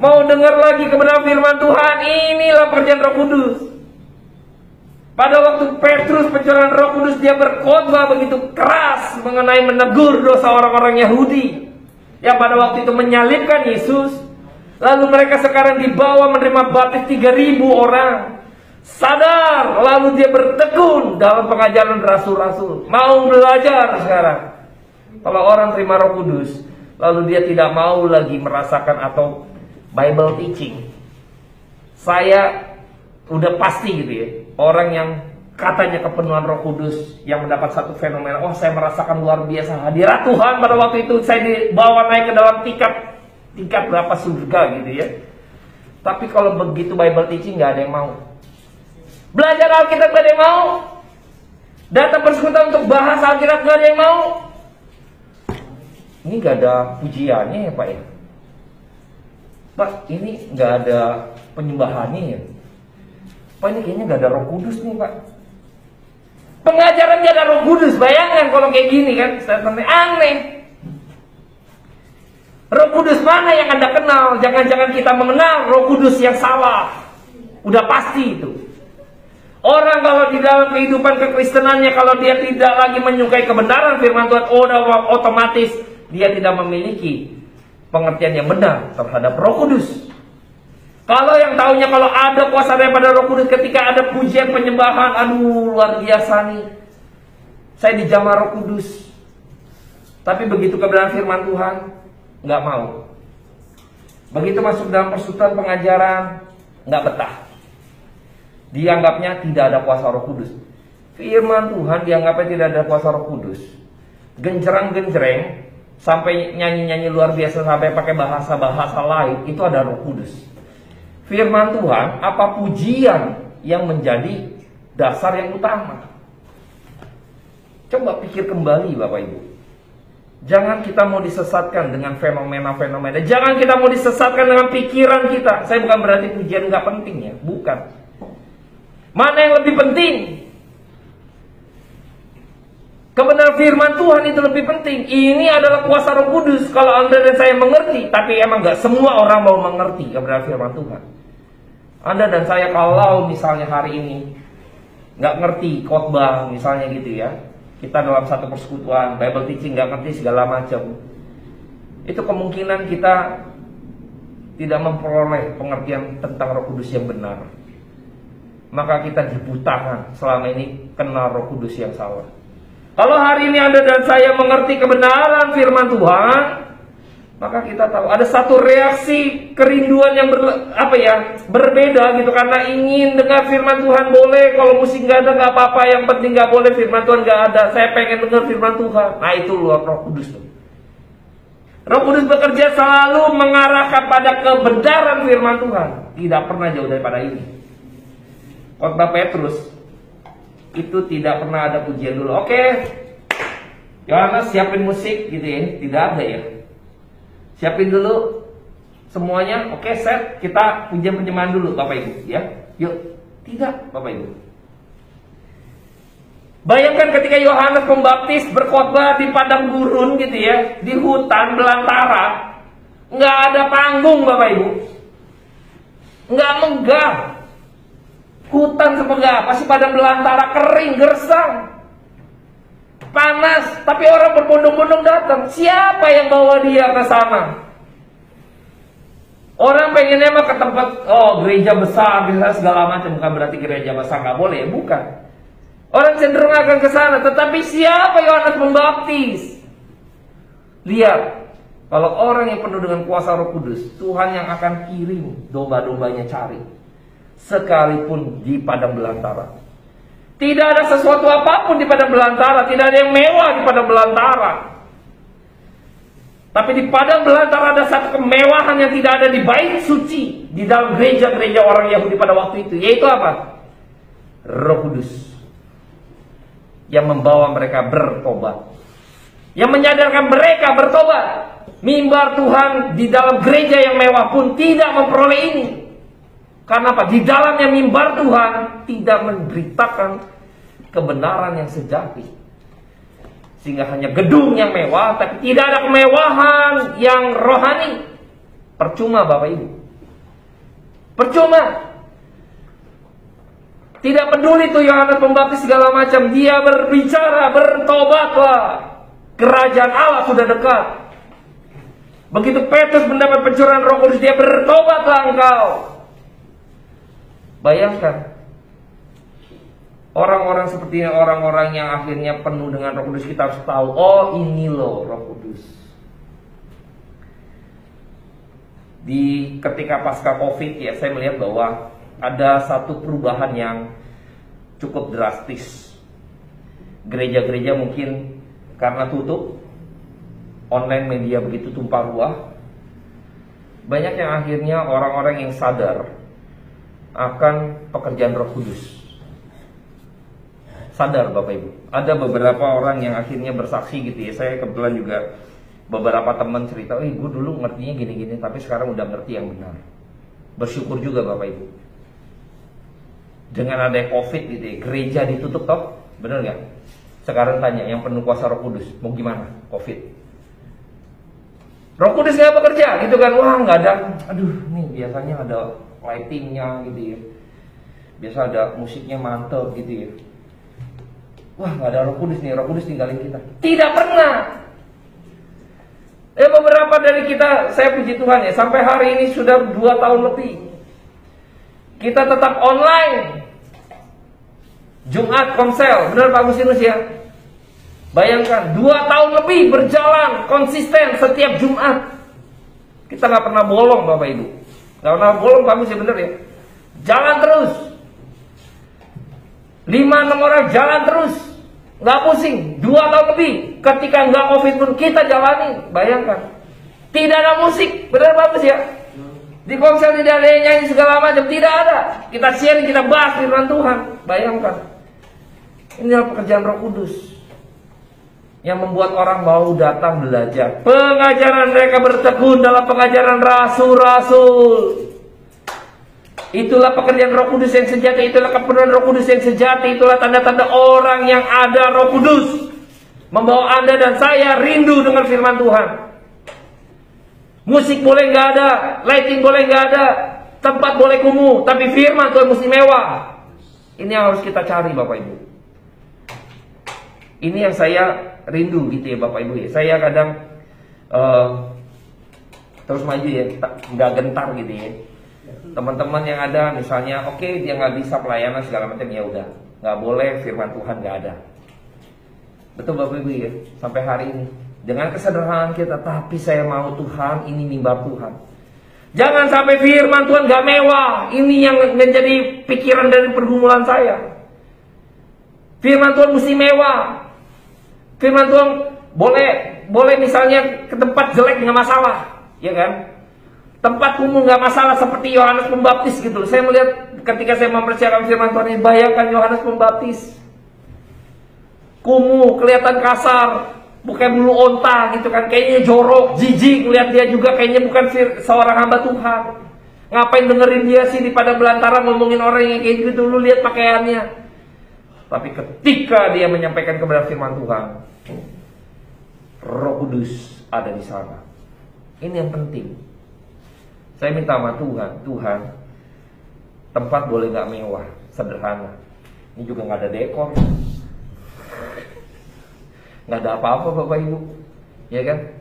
mau dengar lagi kebenaran firman Tuhan. Inilah pekerjaan Roh Kudus. Pada waktu Petrus pencurahan Roh Kudus, dia berkhotbah begitu keras mengenai menegur dosa orang-orang Yahudi yang pada waktu itu menyalibkan Yesus. Lalu mereka sekarang dibawa menerima baptis 3.000 orang. Sadar, lalu dia bertekun dalam pengajaran rasul-rasul, mau belajar sekarang. Kalau orang terima Roh Kudus, lalu dia tidak mau lagi merasakan atau Bible teaching. Saya udah pasti gitu ya, orang yang katanya kepenuhan Roh Kudus yang mendapat satu fenomena, oh saya merasakan luar biasa hadirat Tuhan pada waktu itu, saya dibawa naik ke dalam tingkat berapa surga gitu ya. Tapi kalau begitu Bible teaching nggak ada yang mau. Belajar Alkitab nggak ada yang mau. Datang persekutuan untuk bahas Alkitab nggak ada yang mau. Ini nggak ada pujiannya ya Pak ya. Pak, ini nggak ada penyembahannya ya. Pak, ini kayaknya nggak ada Roh Kudus nih Pak. Pengajaran nggak ada Roh Kudus, bayangkan kalau kayak gini kan, statementnya aneh. Roh Kudus mana yang Anda kenal? Jangan-jangan kita mengenal Roh Kudus yang salah. Udah pasti itu. Orang kalau di dalam kehidupan kekristenannya, kalau dia tidak lagi menyukai kebenaran firman Tuhan, udah otomatis dia tidak memiliki pengertian yang benar terhadap Roh Kudus. Kalau yang tahunya kalau ada kuasa daripada Roh Kudus ketika ada pujian penyembahan, aduh luar biasa nih, saya dijamah Roh Kudus. Tapi begitu kebenaran firman Tuhan, nggak mau. Begitu masuk dalam persekutuan pengajaran, nggak betah. Dianggapnya tidak ada kuasa Roh Kudus. Firman Tuhan dianggapnya tidak ada kuasa Roh Kudus. Gencerang-gencereng, sampai nyanyi-nyanyi luar biasa, sampai pakai bahasa-bahasa lain, itu ada Roh Kudus. Firman Tuhan, apa pujian yang menjadi dasar yang utama? Coba pikir kembali Bapak Ibu. Jangan kita mau disesatkan dengan fenomena-fenomena. Jangan kita mau disesatkan dengan pikiran kita. Saya bukan berarti pujian nggak penting ya, bukan. Mana yang lebih penting? Kebenaran firman Tuhan itu lebih penting. Ini adalah kuasa Roh Kudus. Kalau Anda dan saya mengerti, tapi emang nggak semua orang mau mengerti kebenaran firman Tuhan. Anda dan saya kalau misalnya hari ini nggak ngerti khotbah misalnya gitu ya, kita dalam satu persekutuan, Bible teaching nggak ngerti segala macam, itu kemungkinan kita tidak memperoleh pengertian tentang Roh Kudus yang benar. Maka kita dibutakan selama ini kenal Roh Kudus yang salah. Kalau hari ini Anda dan saya mengerti kebenaran firman Tuhan, maka kita tahu ada satu reaksi kerinduan yang berbeda gitu, karena ingin dengar firman Tuhan. Boleh kalau musik nggak ada nggak apa-apa, yang penting nggak boleh firman Tuhan nggak ada. Saya pengen dengar firman Tuhan. Nah itu luar Roh Kudus tuh. Roh Kudus bekerja selalu mengarahkan pada kebenaran firman Tuhan, tidak pernah jauh daripada ini. Khotbah Petrus itu tidak pernah ada pujian dulu. Oke, Yohanes siapin musik gitu ya, tidak ada ya. Siapin dulu semuanya, oke set, kita pujian-pujian dulu Bapak Ibu ya. Yuk, tidak Bapak Ibu. Bayangkan ketika Yohanes Pembaptis berkhotbah di padang gurun gitu ya, di hutan belantara, nggak ada panggung Bapak Ibu, nggak megah. Hutan seperti apa sih, padang belantara, kering, gersang, panas, tapi orang berbondong-bondong datang. Siapa yang bawa dia ke sana? Orang pengennya mah ke tempat, gereja besar, segala macam. Bukan berarti gereja besar nggak boleh, ya bukan. Orang cenderung akan ke sana. Tetapi siapa Yohanes Pembaptis? Lihat, kalau orang yang penuh dengan kuasa Roh Kudus, Tuhan yang akan kirim domba-dombanya cari. Sekalipun di padang belantara, tidak ada sesuatu apapun di padang belantara, tidak ada yang mewah di padang belantara. Tapi di padang belantara ada satu kemewahan yang tidak ada di bait suci, di dalam gereja-gereja orang Yahudi pada waktu itu, yaitu apa? Roh Kudus yang membawa mereka bertobat, yang menyadarkan mereka bertobat. Mimbar Tuhan di dalam gereja yang mewah pun tidak memperoleh ini. Karena apa? Di dalamnya mimbar Tuhan tidak memberitakan kebenaran yang sejati. Sehingga hanya gedung yang mewah, tapi tidak ada kemewahan yang rohani. Percuma Bapak Ibu. Percuma. Tidak peduli tuh Yohanes Pembaptis segala macam. Dia berbicara, bertobatlah. Kerajaan Allah sudah dekat. Begitu Petrus mendapat pencurahan Roh Kudus, dia bertobatlah engkau. Bayangkan orang-orang seperti orang-orang yang akhirnya penuh dengan Roh Kudus. Kita harus tahu, oh ini loh Roh Kudus. Di ketika pasca Covid ya, saya melihat bahwa ada satu perubahan yang cukup drastis. Gereja-gereja mungkin karena tutup, online media begitu tumpah ruah, banyak yang akhirnya orang-orang yang sadar akan pekerjaan Roh Kudus. Sadar Bapak Ibu. Ada beberapa orang yang akhirnya bersaksi gitu ya. Saya kebetulan juga beberapa teman cerita, gue dulu ngertinya gini-gini, tapi sekarang udah ngerti yang benar. Bersyukur juga Bapak Ibu. Dengan ada Covid gitu ya, gereja ditutup toh, bener nggak? Sekarang tanya yang penuh kuasa Roh Kudus, mau gimana Covid? Roh Kudus nggak bekerja gitu kan? Wah nggak ada. Aduh, nih biasanya ada lightingnya gitu ya, biasa ada musiknya mantap gitu ya. Wah nggak ada Roh Kudus nih, Roh Kudus tinggalin kita. Tidak pernah. Beberapa dari kita, saya puji Tuhan ya, sampai hari ini sudah 2 tahun lebih kita tetap online. Jumat Komsel, benar Pak Agustinus ya? Bayangkan 2 tahun lebih berjalan konsisten setiap Jumat. Kita nggak pernah bolong Bapak Ibu. Gak pernah bolong bagus ya, bener ya. Jalan terus. 5-6 orang jalan terus. nggak pusing, 2 tahun lebih. Ketika nggak COVID pun kita jalani. Bayangkan, tidak ada musik, benar bagus ya. Di konser tidak ada yang nyanyi segala macam, tidak ada. Kita sharing, kita bahas firman Tuhan. Bayangkan, inilah pekerjaan Roh Kudus yang membuat orang mau datang belajar. Pengajaran mereka bertekun dalam pengajaran rasul-rasul. Itulah pekerjaan Roh Kudus yang sejati, itulah kepenuhan Roh Kudus yang sejati, itulah tanda-tanda orang yang ada Roh Kudus. Membawa Anda dan saya rindu dengan firman Tuhan. Musik boleh nggak ada, lighting boleh nggak ada, tempat boleh kumuh, tapi firman Tuhan mesti mewah. Ini yang harus kita cari, Bapak Ibu. Ini yang saya rindu gitu ya, Bapak Ibu ya. Saya kadang terus maju ya, nggak gentar gitu ya. Teman-teman yang ada misalnya oke, dia nggak bisa pelayanan segala macam, ya udah, nggak boleh firman Tuhan nggak ada. Betul Bapak Ibu ya, sampai hari ini dengan kesederhanaan kita, tapi saya mau Tuhan, ini mimbar Tuhan. Jangan sampai firman Tuhan nggak mewah. Ini yang menjadi pikiran dari pergumulan saya. Firman Tuhan mesti mewah. Firman Tuhan boleh misalnya ke tempat jelek nggak masalah, ya kan? Tempat kumuh nggak masalah, seperti Yohanes Pembaptis gitu. Saya melihat ketika saya mempersiapkan firman Tuhan ini, bayangkan Yohanes Pembaptis kumuh, kelihatan kasar, bukan bulu onta gitu kan, kayaknya jorok, jijik. Lihat dia juga kayaknya bukan seorang hamba Tuhan. Ngapain dengerin dia sih di padang belantara ngomongin orang yang kayak gitu? Lu lihat pakaiannya. Tapi ketika dia menyampaikan kebenaran firman Tuhan, Roh Kudus ada di sana. Ini yang penting. Saya minta sama Tuhan, tempat boleh gak mewah, sederhana. Ini juga gak ada dekor, gak ada apa-apa Bapak Ibu, ya kan?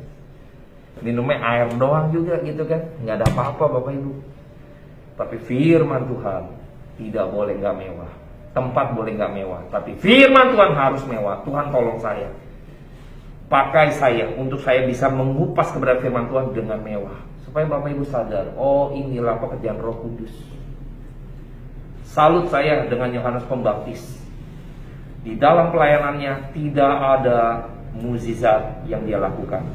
Minumnya air doang juga gitu kan, gak ada apa-apa Bapak Ibu. Tapi firman Tuhan tidak boleh gak mewah. Tempat boleh gak mewah, tapi firman Tuhan harus mewah. Tuhan tolong saya, pakai saya untuk saya bisa mengupas kebenaran firman Tuhan dengan mewah, supaya Bapak Ibu sadar, oh inilah pekerjaan Roh Kudus. Salut saya dengan Yohanes Pembaptis. Di dalam pelayanannya tidak ada mukjizat yang dia lakukan,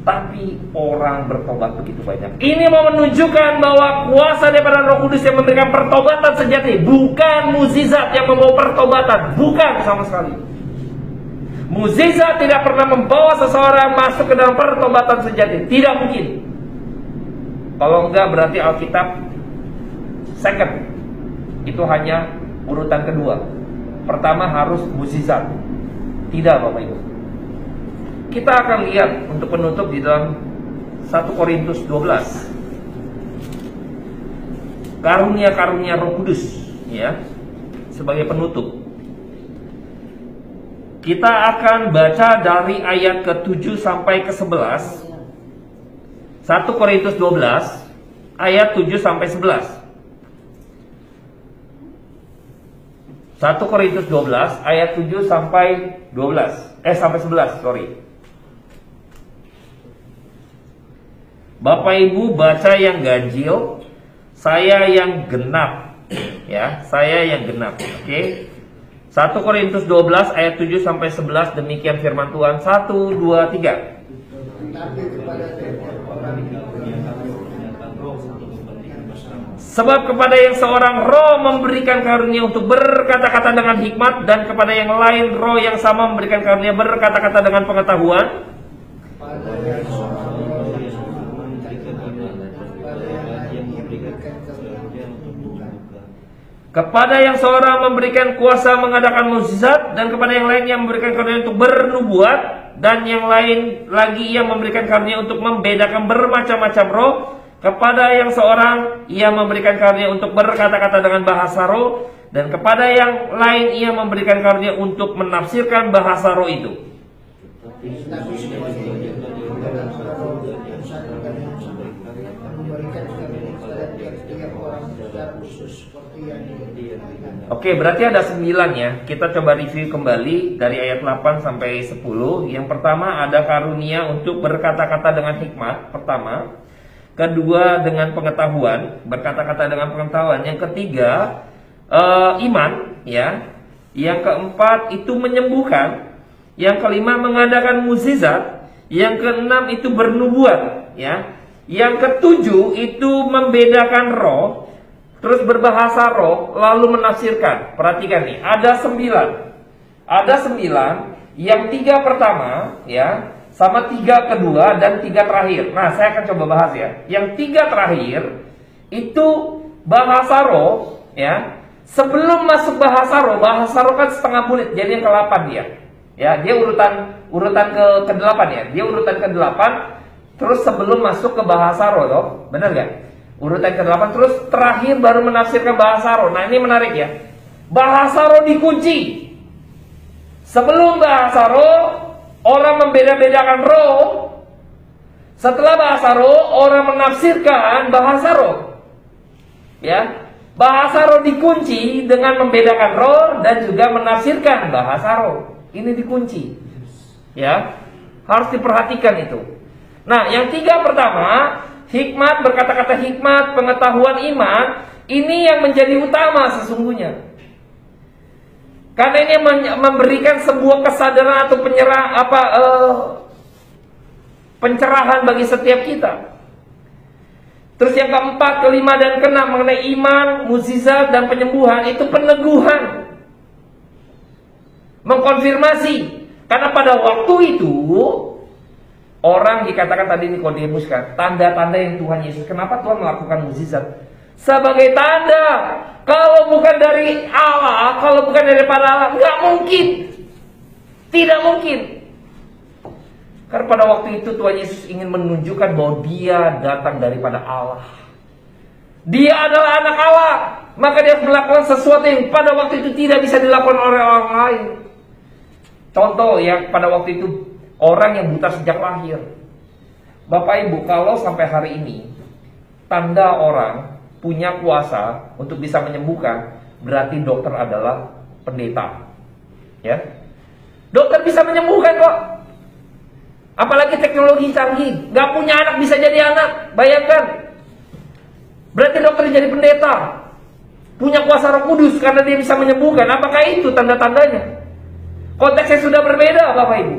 tapi orang bertobat begitu banyak. Ini mau menunjukkan bahwa kuasa daripada Roh Kudus yang memberikan pertobatan sejati, bukan mukjizat yang membawa pertobatan, bukan sama sekali. Mukjizat tidak pernah membawa seseorang masuk ke dalam pertobatan sejati, tidak mungkin. Kalau enggak berarti Alkitab second, itu hanya urutan kedua. Pertama harus mukjizat. Tidak Bapak Ibu. Kita akan lihat untuk penutup di dalam 1 Korintus 12. Karunia-karunia Roh Kudus ya, sebagai penutup. Kita akan baca dari ayat ke-7 sampai ke-11. 1 Korintus 12 ayat 7 sampai 11. 1 Korintus 12 ayat 7 sampai 11. Sampai 11, sorry. Bapak Ibu baca yang ganjil, saya yang genap. Ya, saya yang genap. Oke. 1 Korintus 12 ayat 7 sampai 11, demikian firman Tuhan. 1 2 3. Sebab kepada yang seorang roh memberikan karunia untuk berkata-kata dengan hikmat, dan kepada yang lain roh yang sama memberikan karunia berkata-kata dengan pengetahuan. Kepada yang seorang memberikan kuasa mengadakan mukjizat, dan kepada yang lain yang memberikan karunia untuk bernubuat, dan yang lain lagi yang memberikan karunia untuk membedakan bermacam-macam roh. Kepada yang seorang ia memberikan karunia untuk berkata-kata dengan bahasa roh, dan kepada yang lain ia memberikan karunia untuk menafsirkan bahasa roh itu. Oke, berarti ada 9 ya. Kita coba review kembali dari ayat 8 sampai 10. Yang pertama ada karunia untuk berkata-kata dengan hikmat, pertama. Kedua dengan pengetahuan, berkata-kata dengan pengetahuan. Yang ketiga iman, ya. Yang keempat itu menyembuhkan. Yang kelima mengadakan mukjizat. Yang keenam itu bernubuat, ya. Yang ketujuh itu membedakan roh, terus berbahasa roh, lalu menafsirkan. Perhatikan nih, ada 9. Ada 9, yang 3 pertama, ya, sama 3 kedua dan 3 terakhir. Nah, saya akan coba bahas ya. Yang 3 terakhir itu bahasa roh, ya. Sebelum masuk bahasa roh kan setengah bulit, jadi yang ke-8 dia. Ya, dia urutan ke-8 ya. Dia urutan ke-8 terus sebelum masuk ke bahasa roh, toh. Benar gak? Urutan ke-8 terus terakhir baru menafsirkan bahasa roh. Nah, ini menarik ya. Bahasa roh dikunci. Sebelum bahasa roh, orang membeda-bedakan roh. Setelah bahasa roh, orang menafsirkan bahasa roh. Ya. Bahasa roh dikunci dengan membedakan roh dan juga menafsirkan bahasa roh. Ini dikunci, ya, harus diperhatikan itu. Nah, yang 3 pertama, hikmat, berkata-kata hikmat, pengetahuan iman, ini yang menjadi utama sesungguhnya. Karena ini memberikan sebuah kesadaran atau pencerahan bagi setiap kita. Terus yang keempat, kelima dan keenam mengenai iman, mukjizat dan penyembuhan itu peneguhan. Mengkonfirmasi. Karena pada waktu itu orang dikatakan tadi Nikodemus kan, tanda-tanda yang Tuhan Yesus. Kenapa Tuhan melakukan mukjizat? Sebagai tanda. Kalau bukan dari Allah, kalau bukan daripada Allah, nggak mungkin. Tidak mungkin. Karena pada waktu itu Tuhan Yesus ingin menunjukkan bahwa dia datang daripada Allah. Dia adalah anak Allah. Maka dia melakukan sesuatu yang pada waktu itu tidak bisa dilakukan oleh orang lain. Contoh yang pada waktu itu orang yang buta sejak lahir. Bapak Ibu, kalau sampai hari ini tanda orang punya kuasa untuk bisa menyembuhkan, berarti dokter adalah pendeta. Ya. Dokter bisa menyembuhkan kok. Apalagi teknologi canggih, gak punya anak bisa jadi anak. Bayangkan. Berarti dokter jadi pendeta, punya kuasa Roh Kudus karena dia bisa menyembuhkan. Apakah itu tanda-tandanya? Konteksnya sudah berbeda, Bapak Ibu.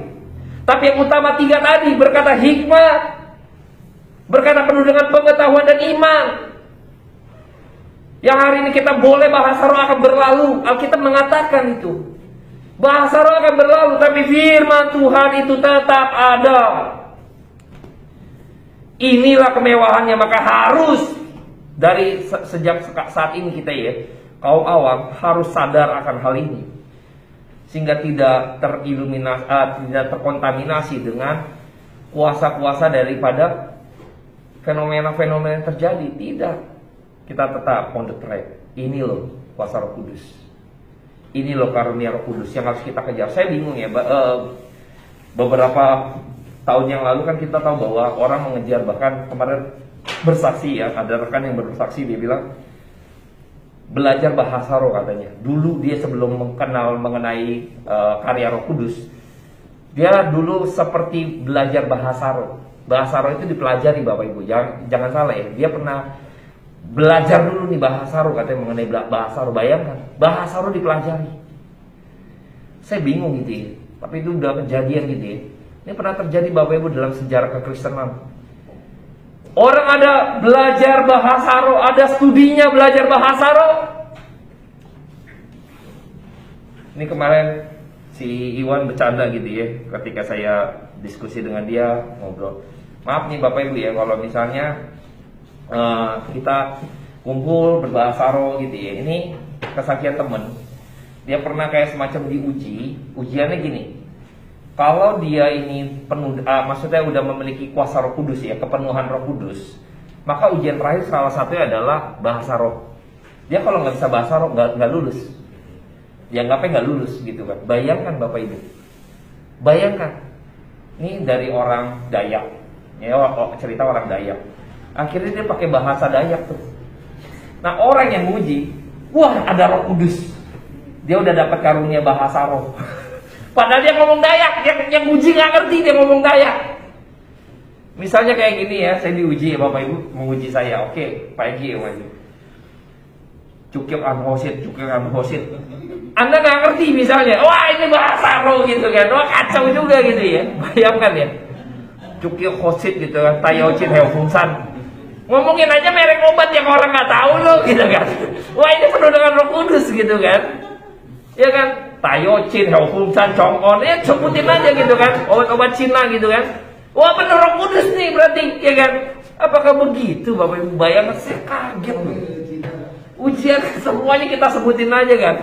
Tapi yang utama 3 tadi, berkata hikmat, berkata penuh dengan pengetahuan dan iman. Yang hari ini kita boleh bahasa roh akan berlalu. Alkitab mengatakan itu. Bahasa roh akan berlalu, tapi firman Tuhan itu tetap ada. Inilah kemewahannya, maka harus dari sejak saat ini kita ya, kaum awam harus sadar akan hal ini. Sehingga tidak tidak terkontaminasi dengan kuasa-kuasa daripada fenomena-fenomena yang terjadi. Tidak. Kita tetap on the track. Ini loh kuasa Roh Kudus. Ini loh karunia Roh Kudus yang harus kita kejar. Saya bingung ya, beberapa tahun yang lalu kan kita tahu bahwa orang mengejar, bahkan kemarin bersaksi ya, ada rekan yang bersaksi, dia bilang belajar bahasa roh katanya. Dulu dia sebelum mengenal mengenai karya Roh Kudus, dia dulu seperti belajar bahasa roh. Bahasa roh itu dipelajari, Bapak Ibu. Jangan salah ya. Dia pernah belajar dulu nih bahasa roh katanya, mengenai bahasa roh. Bayangkan, bahasa roh dipelajari. Saya bingung gitu ya. Tapi itu udah kejadian gitu ya. Ini pernah terjadi, Bapak Ibu, dalam sejarah kekristenan. Orang ada belajar bahasa roh, ada studinya belajar bahasa roh. Ini kemarin si Iwan bercanda gitu ya, ketika saya diskusi dengan dia, ngobrol. Maaf nih Bapak Ibu ya, kalau misalnya kita kumpul berbahasa roh gitu ya. Ini kesaksian temen, dia pernah kayak semacam diuji. Ujiannya gini, kalau dia ini penuh, maksudnya udah memiliki kuasa Roh Kudus ya, kepenuhan Roh Kudus, maka ujian terakhir salah satunya adalah bahasa roh. Dia kalau nggak bisa bahasa roh nggak lulus. Dianggapnya nggak lulus gitu kan. Bayangkan Bapak Ibu, bayangkan, ini dari orang Dayak, ya, cerita orang Dayak. Akhirnya dia pakai bahasa Dayak tuh. Nah orang yang nguji, wah ada Roh Kudus, dia udah dapat karunia bahasa roh. Padahal dia ngomong Dayak, yang uji nggak ngerti dia ngomong Dayak. Misalnya kayak gini ya, saya diuji ya Bapak Ibu, menguji saya. Oke, Pak Egi ya maju. Cukil anhosit. Anda nggak ngerti misalnya, wah ini bahasa roh gitu kan, wah kacau juga gitu ya. Bayangkan ya, Cukil hosit gitu kan, Tayocin Heofungsan. Ngomongin aja merek obat yang orang nggak tahu loh gitu kan. Wah ini penuh dengan Roh Kudus gitu kan. Ya kan, Tayocin Heofungsan Chong'on, ya sebutin aja gitu kan, obat-obat Cina gitu kan. Wah penuh Roh Kudus nih berarti, ya kan. Apakah begitu Bapak Ibu? Bayangkan, saya kaget loh. Ujian semuanya kita sebutin aja kan.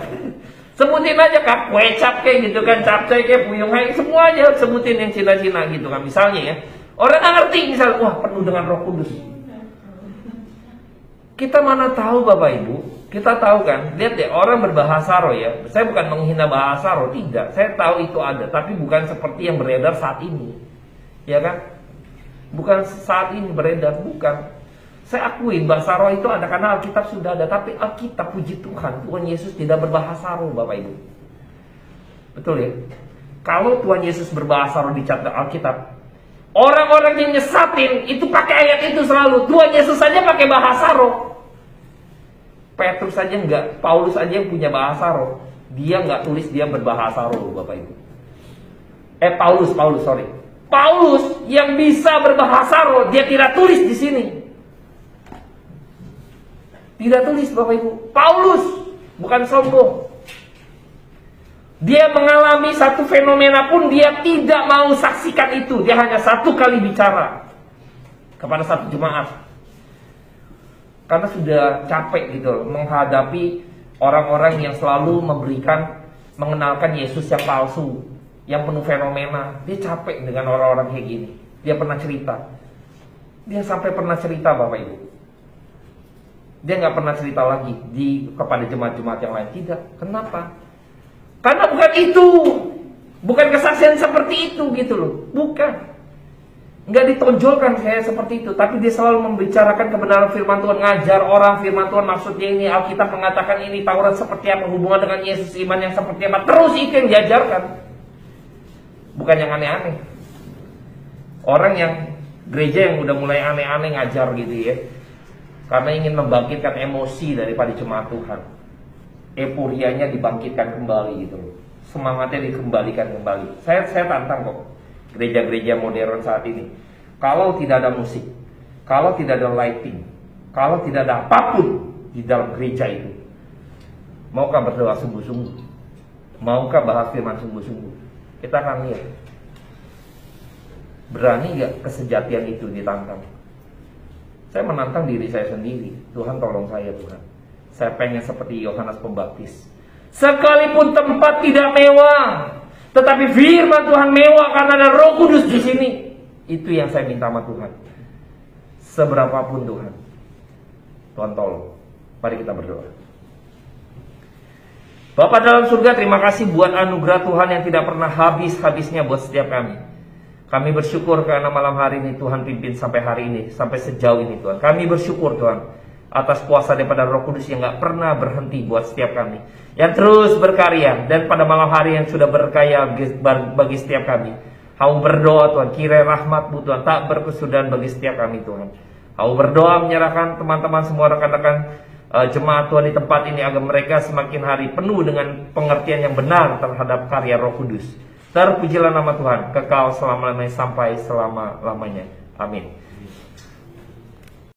Sebutin aja kak, kue cap kayak gitu kan, capcay kayak puyung hai, semua aja sebutin yang Cina-Cina gitu kan. Misalnya ya, orang nggak ngerti misal, wah penuh dengan Roh Kudus. Kita mana tahu Bapak Ibu, kita tahu kan, lihat deh orang berbahasa roh ya. Saya bukan menghina bahasa roh, tidak. Saya tahu itu ada, tapi bukan seperti yang beredar saat ini, ya kan? Bukan saat ini beredar, bukan. Saya akuin bahasa roh itu ada karena Alkitab sudah ada. Tapi Alkitab, puji Tuhan, Tuhan Yesus tidak berbahasa roh Bapak Ibu. Betul ya? Kalau Tuhan Yesus berbahasa roh di catatan Alkitab, orang-orang yang nyesatin itu pakai ayat itu selalu. Tuhan Yesus saja pakai bahasa roh. Petrus saja enggak, Paulus saja yang punya bahasa roh. Dia enggak tulis dia berbahasa roh Bapak Ibu. Paulus yang bisa berbahasa roh, dia tidak tulis di sini. Tidak tulis Bapak Ibu. Paulus bukan sombong. Dia mengalami satu fenomena pun dia tidak mau saksikan itu. Dia hanya satu kali bicara kepada satu jemaat. Karena sudah capek gitu menghadapi orang-orang yang selalu mengenalkan Yesus yang palsu, yang penuh fenomena. Dia capek dengan orang-orang kayak gini. Dia pernah cerita. Dia sampai pernah cerita Bapak Ibu. Dia nggak pernah cerita lagi kepada jemaat-jemaat yang lain. Tidak. Kenapa? Karena bukan itu. Bukan kesaksian seperti itu gitu loh. Bukan. Nggak ditonjolkan kayak seperti itu. Tapi dia selalu membicarakan kebenaran firman Tuhan. Ngajar orang firman Tuhan. Maksudnya ini Alkitab mengatakan ini. Taurat seperti apa. Hubungan dengan Yesus. Iman yang seperti apa. Terus itu yang diajarkan. Bukan yang aneh-aneh. Orang yang gereja yang udah mulai aneh-aneh ngajar gitu ya. Karena ingin membangkitkan emosi daripada jemaat Tuhan. Euforianya dibangkitkan kembali gitu loh. Semangatnya dikembalikan kembali. Saya tantang kok gereja-gereja modern saat ini. Kalau tidak ada musik, kalau tidak ada lighting, kalau tidak ada apapun di dalam gereja itu, maukah berdoa sungguh-sungguh? Maukah bahas firman sungguh-sungguh? Kita akan lihat. Berani gak kesejatian itu ditantang? Saya menantang diri saya sendiri. Tuhan tolong saya Tuhan. Saya pengen seperti Yohanes Pembaptis. Sekalipun tempat tidak mewah, tetapi firman Tuhan mewah karena ada Roh Kudus di sini. Itu yang saya minta sama Tuhan. Seberapapun Tuhan. Tuhan tolong. Mari kita berdoa. Bapa dalam surga, terima kasih buat anugerah Tuhan yang tidak pernah habis-habisnya buat setiap kami. Kami bersyukur karena malam hari ini Tuhan pimpin sampai hari ini, sampai sejauh ini Tuhan. Kami bersyukur Tuhan atas kuasa daripada Roh Kudus yang gak pernah berhenti buat setiap kami, yang terus berkarya. Dan pada malam hari yang sudah berkaya bagi setiap kami, Hau berdoa Tuhan, kiranya rahmat-Mu Tuhan tak berkesudahan bagi setiap kami Tuhan. Hau berdoa menyerahkan teman-teman semua rekan-rekan jemaat Tuhan di tempat ini, agar mereka semakin hari penuh dengan pengertian yang benar terhadap karya Roh Kudus. Terpujilah nama Tuhan, kekal selama-lamanya sampai selama-lamanya. Amin.